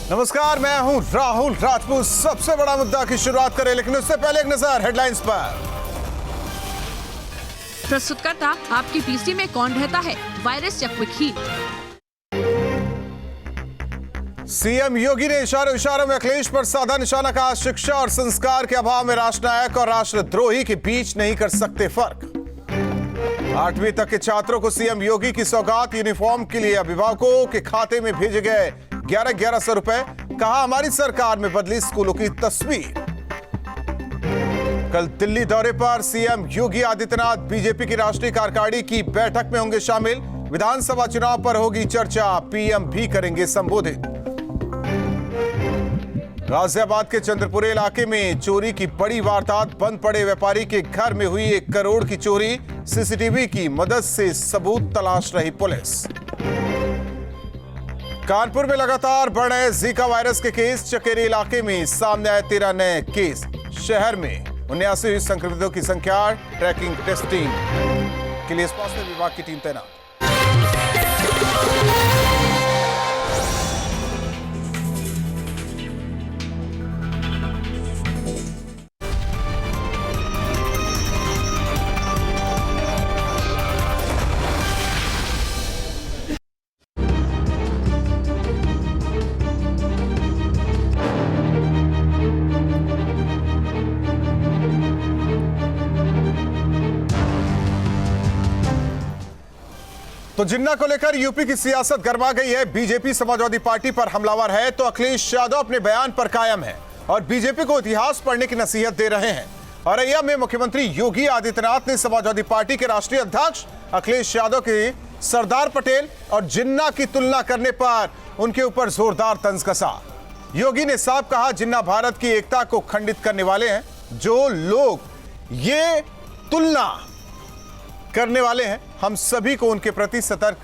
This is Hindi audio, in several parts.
नमस्कार, मैं हूं राहुल राजपूत। सबसे बड़ा मुद्दा की शुरुआत करें, लेकिन उससे पहले एक नजर हेडलाइंस पर। प्रस्तुतकर्ता आपकी पीसी में कौन रहता है, वायरस या क्विक हीट। सीएम योगी ने इशारों में अखिलेश पर साधा निशाना, कहा शिक्षा और संस्कार के अभाव में राष्ट्र नायक और राष्ट्रद्रोही के बीच नहीं कर सकते फर्क। 8वीं तक के छात्रों को सीएम योगी की सौगात, यूनिफॉर्म के लिए अभिभावकों के खाते में भेजे गए 1100 रुपए, कहा हमारी सरकार में बदली स्कूलों की तस्वीर। कल दिल्ली दौरे पर सीएम योगी आदित्यनाथ बीजेपी की राष्ट्रीय कार्यकारिणी की बैठक में होंगे शामिल। विधानसभा चुनाव पर होगी चर्चा, पीएम भी करेंगे संबोधित। गाजियाबाद के चंद्रपुरे इलाके में चोरी की बड़ी वारदात, बंद पड़े व्यापारी के घर में हुई 1 करोड़ की चोरी, सीसीटीवी की मदद से सबूत तलाश रही पुलिस। कानपुर में लगातार बढ़ रहे जीका वायरस के केस, चकेरी इलाके में सामने आए 13 नए केस। शहर में 79 संक्रमितों की संख्या, ट्रैकिंग टेस्टिंग के लिए स्वास्थ्य विभाग की टीम तैनात। तो जिन्ना को लेकर यूपी की सियासत गरमा गई है। बीजेपी समाजवादी पार्टी पर हमलावर है तो अखिलेश यादव अपने बयान पर कायम है और बीजेपी को इतिहास पढ़ने की नसीहत दे रहे हैं। औरैया में मुख्यमंत्री योगी आदित्यनाथ ने समाजवादी पार्टी के राष्ट्रीय अध्यक्ष अखिलेश यादव के सरदार पटेल और जिन्ना की तुलना करने पर उनके ऊपर जोरदार तंज कसा। योगी ने साफ कहा, जिन्ना भारत की एकता को खंडित करने वाले हैं। जो लोग ये तुलना करने वाले हैं, हम सभी को उनके प्रति सतर्क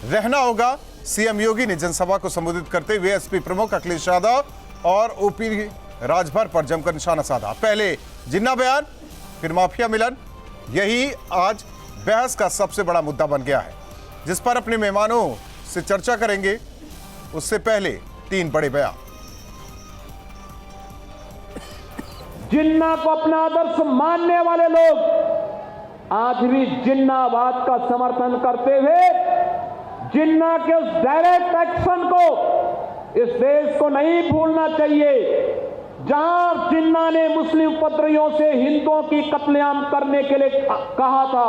रहना होगा। सीएम योगी ने जनसभा को संबोधित करते हुए एसपी प्रमुख अखिलेश यादव और ओपी राजभर पर जमकर निशाना साधा। पहले जिन्ना बयान, फिर माफिया मिलन, यही आज बहस का सबसे बड़ा मुद्दा बन गया है, जिस पर अपने मेहमानों से चर्चा करेंगे। उससे पहले 3 बड़े बयान। जिन्ना को अपना आदर्श मानने वाले लोग आज भी जिन्नावाद का समर्थन करते हुए जिन्ना के उस डायरेक्ट एक्शन को इस देश को नहीं भूलना चाहिए, जहां जिन्ना ने मुस्लिम उपद्रवियों से हिंदुओं की कत्लेआम करने के लिए कहा था।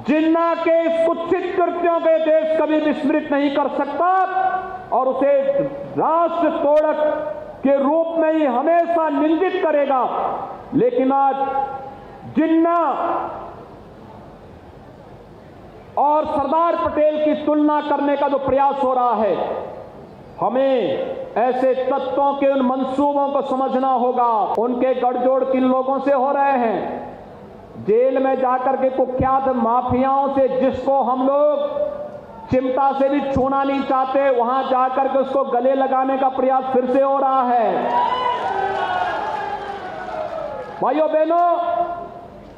जिन्ना के इस कुत्सित कृत्यों के देश कभी विस्मृत नहीं कर सकता और उसे राष्ट्र तोड़क के रूप में ही हमेशा निंदित करेगा। लेकिन आज जिन्ना और सरदार पटेल की तुलना करने का जो प्रयास हो रहा है, हमें ऐसे तत्वों के उन मंसूबों को समझना होगा। उनके गठजोड़ किन लोगों से हो रहे हैं? जेल में जाकर के कुख्यात माफियाओं से, जिसको हम लोग चिमटा से भी छूना नहीं चाहते, वहां जाकर के उसको गले लगाने का प्रयास फिर से हो रहा है। भाइयों बहनों,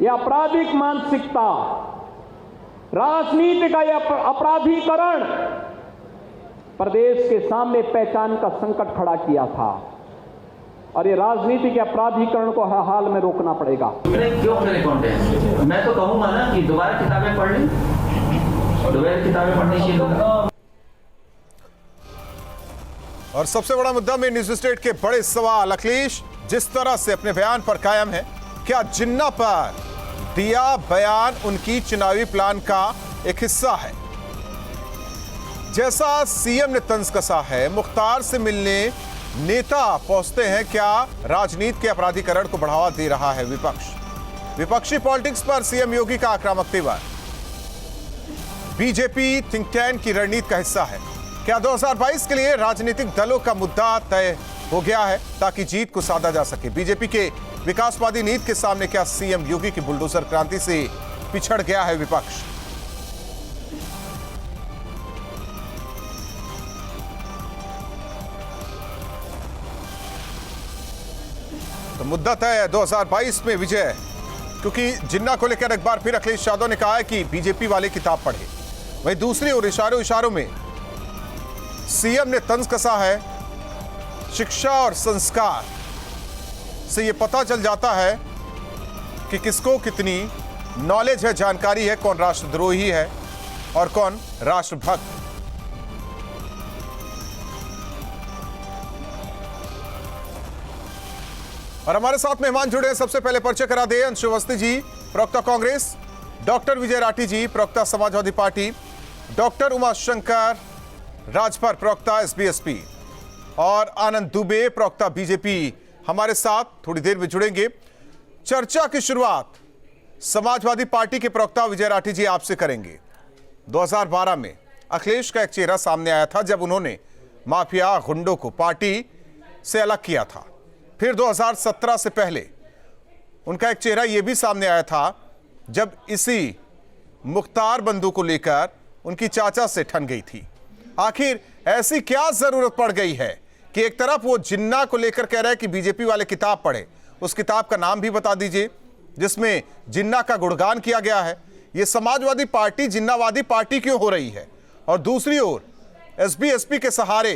यह आपराधिक मानसिकता, राजनीति का यह अपराधीकरण प्रदेश के सामने पहचान का संकट खड़ा किया था और ये राजनीति के अपराधीकरण को हर हाल में रोकना पड़ेगा। क्यों मेरे कॉन्टेंट? मैं तो कहूंगा ना कि दोबारा किताबें पढ़ लें, दोबारा किताबें पढ़नी चाहिए लोग। और सबसे बड़ा मुद्दा में न्यूज स्टेट के बड़े सवाल, अखिलेश जिस तरह से अपने बयान पर कायम है, क्या जिन्ना पर दिया बयान उनकी चुनावी प्लान का एक हिस्सा है? जैसा सीएम ने तंज कसा है, मुख्तार से मिलने नेता पहुंचते हैं, क्या राजनीति के अपराधीकरण को बढ़ावा दे रहा है विपक्ष? विपक्षी पॉलिटिक्स पर सीएम योगी का आक्रामक तेवर। बीजेपी थिंक टैंक की रणनीति का हिस्सा है। क्या 2022 के लिए राजनीतिक दलों का मुद्दा तय हो गया है ताकि जीत को साधा जा सके? बीजेपी के विकासवादी नीति के सामने क्या सीएम योगी की बुलडोजर क्रांति से पिछड़ गया है विपक्ष? तो मुद्दा तय है 2022 में विजय, क्योंकि जिन्ना को लेकर एक बार फिर अखिलेश यादव ने कहा है कि बीजेपी वाले किताब पढ़े। वहीं दूसरी ओर इशारों में सीएम ने तंज कसा है शिक्षा और संस्कार से ये पता चल जाता है कि किसको कितनी नॉलेज है, जानकारी है, कौन राष्ट्रद्रोही है और कौन राष्ट्रभक्त। और हमारे साथ मेहमान जुड़े हैं। सबसे पहले परिचय करा दे अंशु अवस्थी जी, प्रवक्ता कांग्रेस, डॉक्टर विजय राठी जी, प्रवक्ता समाजवादी पार्टी, डॉक्टर उमाशंकर राजभर, प्रवक्ता एसबीएसपी, और आनंद दुबे, प्रवक्ता बीजेपी, हमारे साथ थोड़ी देर में जुड़ेंगे। चर्चा की शुरुआत समाजवादी पार्टी के प्रवक्ता विजय राठी जी आपसे करेंगे। 2012 में अखिलेश का एक चेहरा सामने आया था जब उन्होंने माफिया गुंडों को पार्टी से अलग किया था। फिर 2017 से पहले उनका एक चेहरा यह भी सामने आया था जब इसी मुख्तार बंधु को लेकर उनकी चाचा से ठन गई थी। आखिर ऐसी क्या जरूरत पड़ गई है कि एक तरफ वो जिन्ना को लेकर कह रहे हैं कि बीजेपी वाले किताब पढ़े, उस किताब का नाम भी बता दीजिए जिसमें जिन्ना का गुणगान किया गया है। ये समाजवादी पार्टी जिन्नावादी पार्टी क्यों हो रही है? और दूसरी ओर एसबीएसपी के सहारे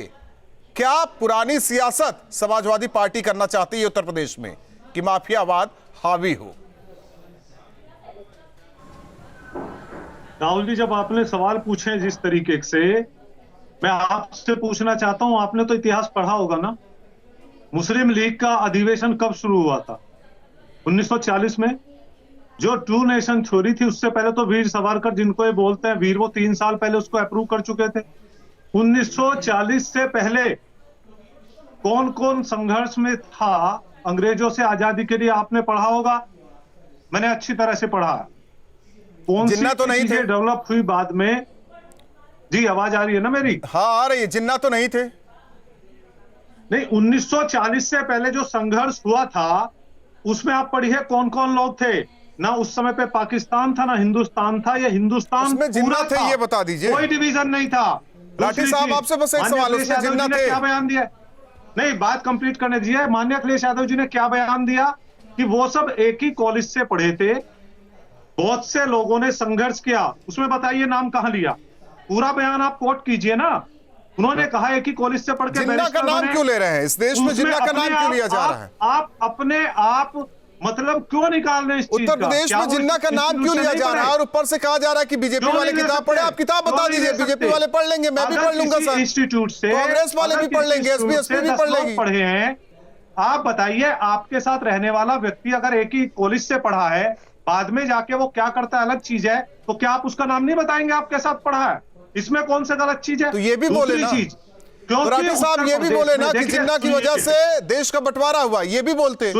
क्या पुरानी सियासत समाजवादी पार्टी करना चाहती है उत्तर प्रदेश में कि माफियावाद हावी हो? राहुल जी, जब आपने सवाल पूछे जिस तरीके से, मैं आपसे पूछना चाहता हूं, आपने तो इतिहास पढ़ा होगा ना। मुस्लिम लीग का अधिवेशन कब शुरू हुआ था? 1940 में। जो ट्रू नेशन थ्योरी थी उससे पहले तो वीर सावरकर, जिनको ये बोलते हैं वीर, वो 3 साल पहले उसको अप्रूव कर चुके थे। 1940 से पहले कौन कौन संघर्ष में था अंग्रेजों से आजादी के लिए, आपने पढ़ा होगा। मैंने अच्छी तरह से पढ़ा। कौन सी जिन्ना तो नहीं थे, डेवलप हुई बाद में। जी, आवाज आ रही है ना मेरी? हाँ आ रही है। जिन्ना तो नहीं थे। नहीं, 1940 से पहले जो संघर्ष हुआ था उसमें आप पढ़िए कौन कौन लोग थे ना। उस समय पे पाकिस्तान था ना हिंदुस्तान था, या हिंदुस्तान उसमें जिन्ना थे, ये बता दीजिए। कोई डिवीजन नहीं था। राठी साहब, आपसे बस एक सवाल, उसमें जिन्ना थे। क्या बयान दिया? नहीं, बात कंप्लीट करने दीजिए। माननीय अखिलेश यादव जी ने क्या बयान दिया कि वो सब एक ही कॉलेज से पढ़े थे, बहुत से लोगों ने संघर्ष किया। उसमें बताइए नाम कहां लिया? पूरा बयान आप कोट कीजिए ना। उन्होंने कहा है कि कॉलेज से पढ़ के जिन्ना का नाम क्यों ले रहे हैं इस देश में? जिन्ना का नाम क्यों लिया जा रहा है? आप अपने आप मतलब क्यों निकाल रहे हैं इस चीज का? उत्तर प्रदेश में जिन्ना का नाम क्यों लिया जा रहा है? और ऊपर से कहा जा रहा है कि बीजेपी वाले किताब पढ़े। आप किताब बता दीजिए, बीजेपी वाले पढ़ लेंगे, मैं भी पढ़ लूंगा सर, इंस्टीट्यूट से, कांग्रेस वाले भी पढ़ लेंगे, एसबीएसपी भी पढ़ लेंगे। पढ़े हैं। आप बताइए, आपके साथ रहने वाला व्यक्ति अगर एक ही कॉलेज से पढ़ा है, बाद में जाके वो क्या करता है अलग चीज है, तो क्या आप उसका नाम नहीं बताएंगे आपके साथ पढ़ा है? इसमें कौन सा गलत चीज है? तो ये भी बोले ना चीज, तो राठी साहब ये भी बोले ना कि जिन्ना की वजह से देश का बंटवारा हुआ, ये भी बोलते।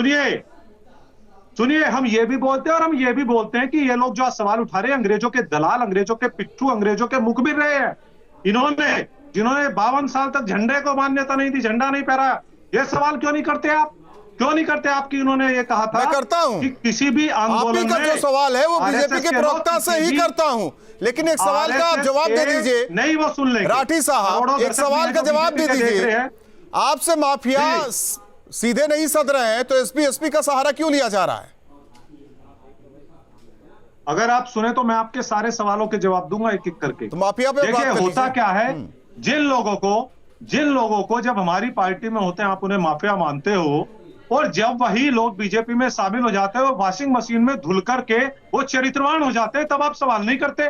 सुनिए, हम ये भी बोलते हैं और हम ये भी बोलते हैं कि ये लोग जो आज सवाल उठा रहे हैं, अंग्रेजों के दलाल, अंग्रेजों के पिट्ठू, अंग्रेजों के मुखबिर रहे हैं। इन्होंने जिन्होंने 52 साल तक झंडे को मान्यता नहीं दी, झंडा नहीं फहराया, ये सवाल क्यों नहीं करते आप? क्यों नहीं करते आप कि उन्होंने ये कहा था? मैं करता हूं कि किसी भी आंदोलन का जो सवाल है वो बीजेपी के प्रवक्ता से ही करता हूं, लेकिन एक सवाल का आप जवाब दे दीजिए। नहीं, वो सुन लेंगे राठी साहब, एक सवाल का जवाब दे दीजिए। आपसे माफिया सीधे नहीं सद रहे हैं तो एसबीएसपी का सहारा क्यों लिया जा रहा है? अगर आप सुने तो मैं आपके सारे सवालों के जवाब दूंगा एक एक करके। तो माफिया पे देखिए, होता क्या है, जिन लोगों को जब हमारी पार्टी में होते हैं आप उन्हें माफिया मानते हो, और जब वही लोग बीजेपी में शामिल हो जाते हो, वॉशिंग मशीन में धुल करके वो चरित्रवान हो जाते हैं, तब आप सवाल नहीं करते।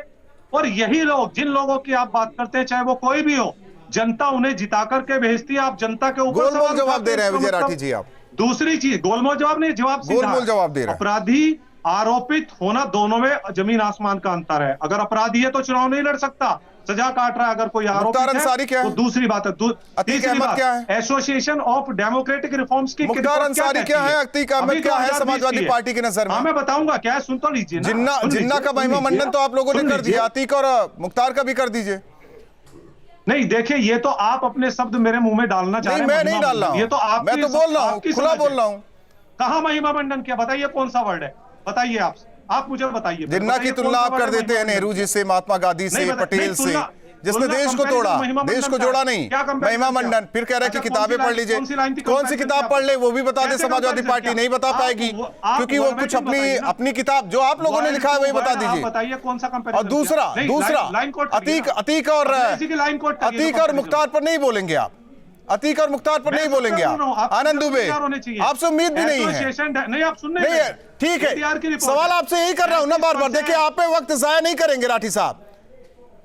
और यही लोग, जिन लोगों की आप बात करते हैं, चाहे वो कोई भी हो, जनता उन्हें जिता करके भेजती है, आप जनता के ऊपर गोलमोल जवाब दे रहे हैं विजय राठी जी। आप दूसरी चीज, गोलमोल जवाब नहीं, जवाब गोलमोल जवाब दे रहे हैं। अपराधी आरोपित होना, दोनों में जमीन आसमान का अंतर है। अगर अपराधी है तो चुनाव नहीं लड़ सकता, सजा काट रहा है। अगर कोई आरोपित है तो दूसरी बात है। तीसरी बात क्या है? एसोसिएशन ऑफ डेमोक्रेटिक रिफॉर्म्स की मुख्तार अंसारी क्या है? अतीक अहमद क्या है समाजवादी पार्टी की नजर में? हाँ, मैं बताऊंगा क्या है, सुन तो लीजिए। जिन्ना का महिमा मंडन तो आप लोगों ने कर दिया, अतीक और मुख्तार का भी कर दीजिए। नहीं, देखिए, ये तो आप अपने शब्द मेरे मुंह में डालना चाह रहे हैं। मैं नहीं डाल रहा हूं, ये तो आप, मैं तो बोल रहा हूं, खुला बोल रहा हूं। कहां महिमा मंडन किया? बताइए कौन सा वर्ड है, बताइए आप मुझे बताइए। जिन्ना की तुलना आप कर देते हैं नेहरू जी से, महात्मा गांधी से, पटेल से, जिसने देश को तोड़ा, देश को जोड़ा नहीं। महिमा मंडन फिर कह रहे हैं कि किताबें पढ़ लीजिए। कौन सी किताब पढ़ ले वो भी बता दे। समाजवादी पार्टी नहीं बता पाएगी क्योंकि वो कुछ अपनी किताब जो आप लोगों ने लिखा है वही बता दीजिए। बताइए कौन सा कंपैरिजन। और दूसरा अतीक और मुख्तार पर नहीं बोलेंगे आप। अतीक और मुख्तार पर मैं नहीं बोलेंगे आप। आनंद दुबे, आपसे उम्मीद भी नहीं है। नहीं, आप सुनने नहीं है, ठीक है, सवाल आपसे यही कर रहा हूं ना बार बार। देखिए, आप पे वक्त जाया नहीं करेंगे राठी साहब।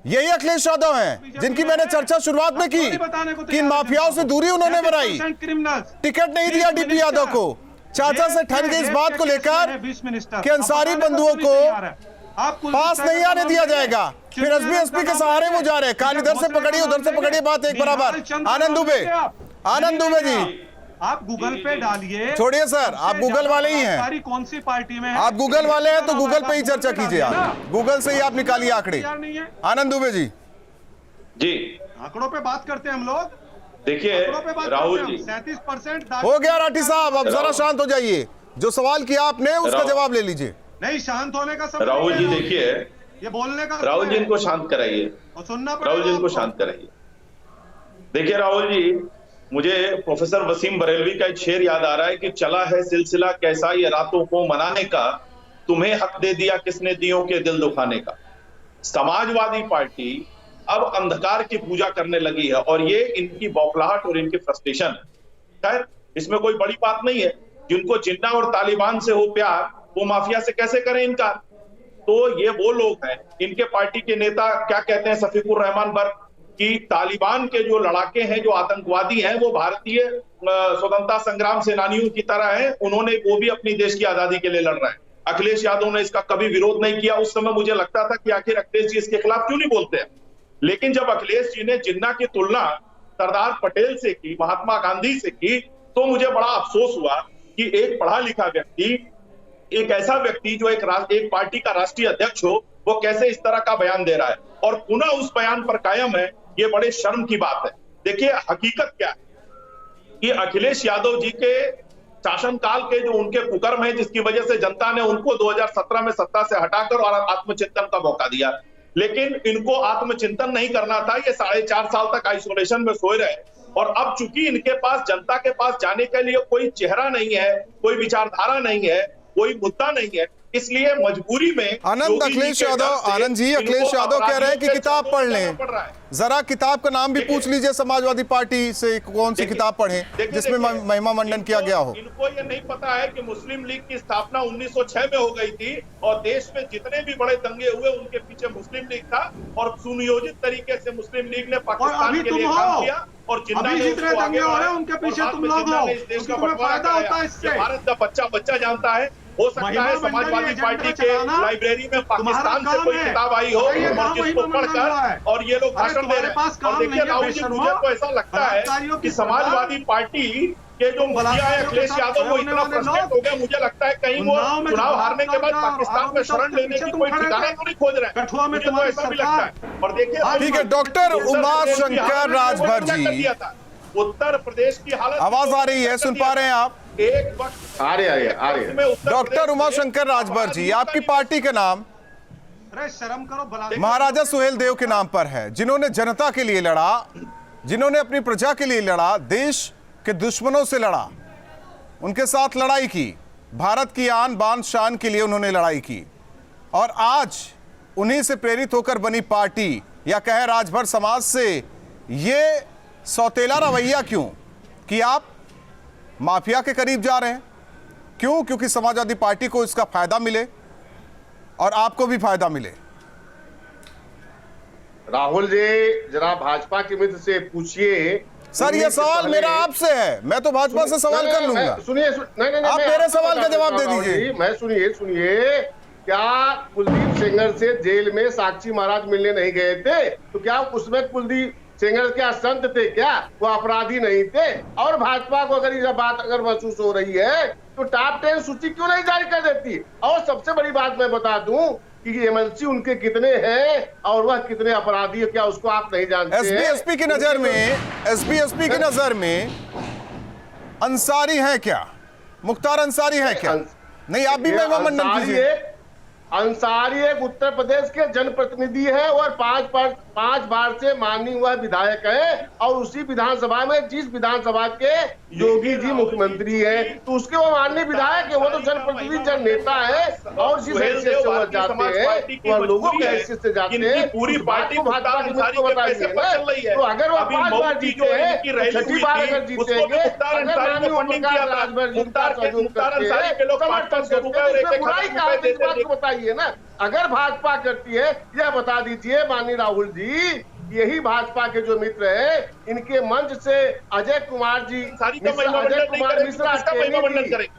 यही अखिलेश यादव हैं जिनकी मैंने चर्चा शुरुआत में की कि इन माफियाओं से दूरी उन्होंने बनाई, टिकट नहीं दिया डीपी यादव को, चाचा से ठन गई इस बात को लेकर कि अंसारी बंधुओं को पास नहीं आने दिया जाएगा। फिर एसपी के सहारे वो जा रहे हैं। कान इधर से पकड़िए उधर से पकड़िए, बात एक बराबर। आनंद दुबे जी, आप गूगल पे डालिए। छोड़िए सर, आप गूगल वाले ही हैं। कौन सी पार्टी में है? आप गूगल वाले हैं तो गूगल पे ही चर्चा कीजिए। आप गूगल से ही आप निकालिए आंकड़े। आनंद दुबे जी, आंकड़ों पे बात करते हैं हम लोग। देखिए राहुल जी, 37% हो गया राठी साहब, अब जरा शांत हो जाइए। जो सवाल किया आपने उसका जवाब ले लीजिए। नहीं, शांत होने का समय राहुल जी देखिए, ये बोलने का राहुल जी इनको शांत कराइए, और सुनना राहुल जी इनको शांत कराइए। देखिए राहुल जी, मुझे प्रोफेसर वसीम बरेलवी का एक शेर याद आ रहा है कि चला है सिलसिला कैसा ये रातों को मनाने का, तुम्हें हक दे दिया किसने दियों के दिल दुखाने का। समाजवादी पार्टी अब अंधकार की पूजा करने लगी है और ये इनकी बौखलाहट और इनकी फ्रस्ट्रेशन। खैर, इसमें कोई बड़ी बात नहीं है। जिनको जिन्ना और तालिबान से हो प्यार, वो माफिया से कैसे करें इनकार। तो ये वो लोग हैं, इनके पार्टी के नेता क्या कहते हैं शफीकुर रहमान बर्क, कि तालिबान के जो लड़ाके हैं, जो आतंकवादी हैं, वो भारतीय स्वतंत्रता संग्राम सेनानियों की तरह हैं। उन्होंने वो भी अपनी देश की आजादी के लिए लड़ रहे हैं। अखिलेश यादव ने इसका कभी विरोध नहीं किया। उस समय मुझे लगता था कि आखिर अखिलेश जी इसके खिलाफ क्यों नहीं बोलते हैं। लेकिन जब अखिलेश जी ने जिन्ना की तुलना सरदार पटेल से की, महात्मा गांधी से की, तो मुझे बड़ा अफसोस हुआ कि एक पढ़ा लिखा व्यक्ति, एक ऐसा व्यक्ति जो एक पार्टी का राष्ट्रीय अध्यक्ष हो, वो कैसे इस तरह का बयान दे रहा है और पुनः उस बयान पर कायम है। ये बड़े शर्म की बात है। देखिए, हकीकत क्या है कि अखिलेश यादव जी के शासनकाल के जो उनके कुकर्म है, जिसकी वजह से जनता ने उनको 2017 में सत्ता से हटाकर और आत्मचिंतन का मौका दिया, लेकिन इनको आत्मचिंतन नहीं करना था। ये 4.5 साल तक आइसोलेशन में सोए रहे और अब चूंकि इनके पास जनता के पास जाने के लिए कोई चेहरा नहीं है, कोई विचारधारा नहीं है, कोई मुद्दा नहीं है, इसलिए मजबूरी में आनंद अखिलेश यादव, आनंद जी, अखिलेश यादव कह रहे हैं कि किताब पढ़ लें। जरा किताब का नाम भी पूछ लीजिए, समाजवादी पार्टी से कौन सी किताब पढ़ें जिसमें महिमा मंडन किया गया हो। इनको ये नहीं पता है कि मुस्लिम लीग की स्थापना 1906 में हो गई थी और देश में जितने भी बड़े दंगे हुए उनके पीछे मुस्लिम लीग था और सुनियोजित तरीके से मुस्लिम लीग ने पाकिस्तान के लिए काम किया और जिन्ना ने उसको आगे बढ़ाया। उनके पीछे तुम लोग हो, इस देश का बंटवारा कराया। भारत का बच्चा जानता है। हो सकता है समाजवादी पार्टी के लाइब्रेरी में पाकिस्तान से कोई किताब आई हो और जिसको पढ़कर और ये लोग भाषण दे रहे हैं। और देखिए राहुल जी, मुझे तो ऐसा लगता है कि समाजवादी पार्टी के जो मुखिया है अखिलेश यादव, वो इतना फ्रस्ट्रेट हो गया, मुझे लगता है कहीं वो चुनाव हारने के बाद पाकिस्तान में शरण लेने की कोई ठिकाना तो नहीं खोज रहे हैं। मुझे तो ऐसा भी लगता है। और देखिए, ठीक है, डॉक्टर उमाशंकर राजभर जी, उत्तर प्रदेश की हालत, आवाज आ रही है, सुन पा रहे हैं आप? एक वक्त आ रहे डॉक्टर उमाशंकर राजभर जी, आपकी पार्टी का नाम शर्म करो, महाराजा सुहेल देव के नाम पर है, जिन्होंने जनता के लिए लड़ा, जिन्होंने अपनी प्रजा के लिए लड़ा, देश के दुश्मनों से लड़ा, उनके साथ लड़ाई की, भारत की आन बान शान के लिए उन्होंने लड़ाई की। और आज उन्हीं से प्रेरित होकर बनी पार्टी या कहे राजभर समाज से ये सौतेला रवैया क्यों कि आप माफिया के करीब जा रहे हैं? क्यों? क्योंकि समाजवादी पार्टी को इसका फायदा मिले और आपको भी फायदा मिले। राहुल जी, जरा भाजपा के मित्र से पूछिए। सर, ये सवाल मेरा आपसे है, मैं तो भाजपा से सवाल कर लूंगा। सुनिए, नहीं, आप मेरे सवाल का जवाब दे दीजिए। मैं सुनिए, क्या कुलदीप सेंगर से जेल में साक्षी महाराज मिलने नहीं गए थे? तो क्या उसमें कुलदीप सेंगर क्या संत थे क्या? वो अपराधी नहीं थे? और भाजपा को अगर ये बात अगर महसूस हो रही है तो टॉप 10 सूची क्यों नहीं जारी कर देती? और सबसे बड़ी बात मैं बता दूं कि एमएलसी उनके कितने हैं और वह कितने अपराधी है, क्या उसको आप नहीं जानते? एसपी की नजर में अंसारी है क्या? मुख्तार अंसारी है क्या? नहीं, आप भी महिमा मंडन कीजिए। अंसारी एक उत्तर प्रदेश के जनप्रतिनिधि है और 5 बार से माननीय हुआ विधायक है और उसी विधानसभा में जिस विधानसभा के योगी जी मुख्यमंत्री हैं, तो उसके वो माननीय विधायक है, वो तो जनप्रतिनिधि जन नेता है और जिस हैसियत से वो जाते हैं वह लोगों के हैसियत से जाते हैं। पूरी पार्टी भाजपा की को बताइए ना, तो अगर वो 5 बार जीते हैं, 6ठी बार अगर जीतेंगे, अगर माननीय ओम प्रकाश राजभर जी का सहयोग करते हैं, समर्थन करते हैं, इसमें बुराई क्या है, इस बात को बताइए ना। अगर भाजपा करती है, यह बता दीजिए माननीय राहुल जी, यही भाजपा के जो मित्र हैं, इनके मंच से अजय कुमार मिश्रा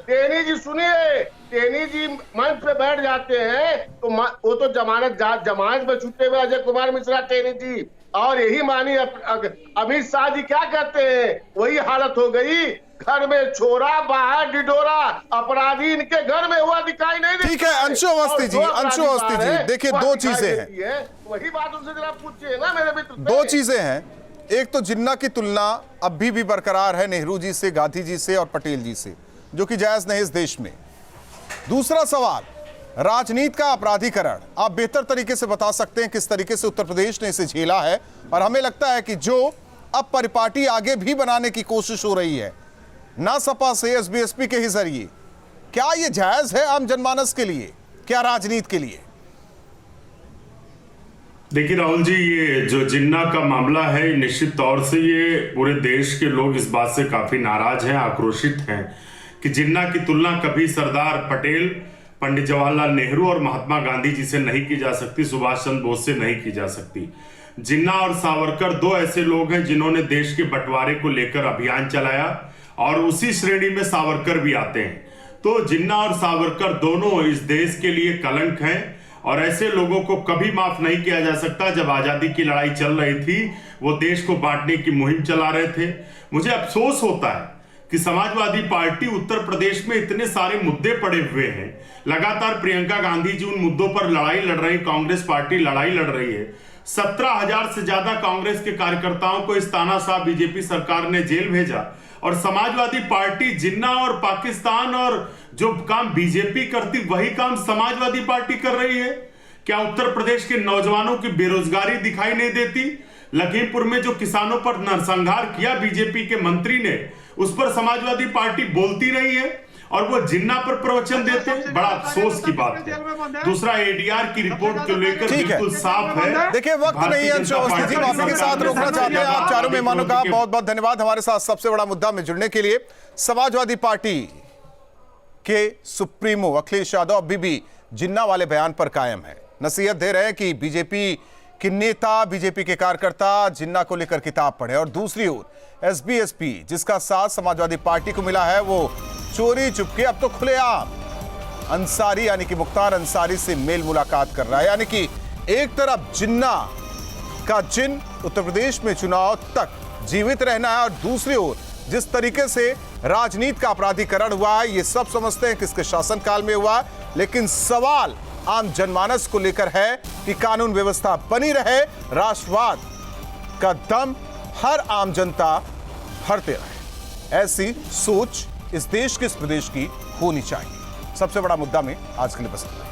टेनी जी सुनिए, टेनी जी मंच पे बैठ जाते हैं तो वो तो जमानत में छूटे हुए अजय कुमार मिश्रा टेनी जी, और यही माननीय अमित शाह जी क्या कहते हैं, वही हालत हो गई, घर में छोरा बाहर डिडोरा, अपराधी इनके घर में हुआ दिखाई नहीं देता। ठीक है अंशु अवस्थी जी, देखिए 2 चीजें हैं, वही बात उनसे जरा पूछिए ना मेरे मित्र। 2 चीजें हैं, एक तो जिन्ना की तुलना अभी भी बरकरार है नेहरू जी से, गांधी जी से और पटेल जी से, जो कि जायज नहीं इस देश में। दूसरा सवाल, राजनीति का अपराधीकरण, आप बेहतर तरीके से बता सकते हैं किस तरीके से उत्तर प्रदेश ने इसे झेला है, और हमें लगता है कि जो अब परिपाटी आगे भी बनाने की कोशिश हो रही है ना सपा से एसबीएसपी के ही जरिए, क्या यह जायज है आम जनमानस के लिए, क्या राजनीति के लिए? देखिए राहुल जी, ये जो जिन्ना का मामला है, निश्चित तौर से ये पूरे देश के लोग इस बात से काफी नाराज हैं, आक्रोशित हैं कि जिन्ना की तुलना कभी सरदार पटेल, पंडित जवाहरलाल नेहरू और महात्मा गांधी जी से नहीं की जा सकती, सुभाष चंद्र बोस से नहीं की जा सकती। जिन्ना और सावरकर 2 ऐसे लोग हैं जिन्होंने देश के बंटवारे को लेकर अभियान चलाया, और उसी श्रेणी में सावरकर भी आते हैं। तो जिन्ना और सावरकर दोनों इस देश के लिए कलंक हैं, और ऐसे लोगों को कभी माफ नहीं किया जा सकता। जब आजादी की लड़ाई चल रही थी, वो देश को बांटने की मुहिम चला रहे थे। मुझे अफसोस होता है कि समाजवादी पार्टी उत्तर प्रदेश में इतने सारे मुद्दे पड़े हुए हैं, लगातार प्रियंका गांधी जी उन मुद्दों पर लड़ाई लड़ रही, कांग्रेस पार्टी लड़ाई लड़ रही है। 17,000 से ज्यादा कांग्रेस के कार्यकर्ताओं को इस तानाशाह बीजेपी सरकार ने जेल भेजा, और समाजवादी पार्टी जिन्ना और पाकिस्तान और जो काम बीजेपी करती वही काम समाजवादी पार्टी कर रही है। क्या उत्तर प्रदेश के नौजवानों की बेरोजगारी दिखाई नहीं देती? लखीमपुर में जो किसानों पर नरसंहार किया बीजेपी के मंत्री ने, उस पर समाजवादी पार्टी बोलती नहीं है, और वो जिन्ना पर प्रवचन देते हैं। बड़ा अफसोस की बात है। दूसरा, एडीआर की रिपोर्ट को लेकर बिल्कुल साफ है। देखिए वक्त नहीं है अंशु अवस्थी जी, आप के साथ रोकना चाहते हैं। आप चारों मेहमानों का बहुत बहुत धन्यवाद हमारे साथ सबसे बड़ा मुद्दा में जुड़ने के लिए। समाजवादी पार्टी के सुप्रीमो अखिलेश यादव अभी भी जिन्ना वाले बयान पर कायम है, नसीहत दे रहे हैं कि बीजेपी के नेता, बीजेपी के कार्यकर्ता जिन्ना को लेकर किताब पढ़े, और दूसरी ओर एसबीएसपी जिसका साथ समाजवादी पार्टी को मिला है, वो चोरी चुपके अब तो खुलेआम अंसारी यानी कि मुख्तार अंसारी से मेल मुलाकात कर रहा है। यानी कि एक तरफ जिन्ना का जिन उत्तर प्रदेश में चुनाव तक जीवित रहना है, और दूसरी ओर जिस तरीके से राजनीति का अपराधीकरण हुआ है, ये सब समझते हैं किसके शासनकाल में हुआ, लेकिन सवाल आम जनमानस को लेकर है कि कानून व्यवस्था बनी रहे, राष्ट्रवाद का दम हर आम जनता भरते रहे। ऐसी सोच इस देश के, इस प्रदेश की होनी चाहिए। सबसे बड़ा मुद्दा में आज के लिए बस इतना।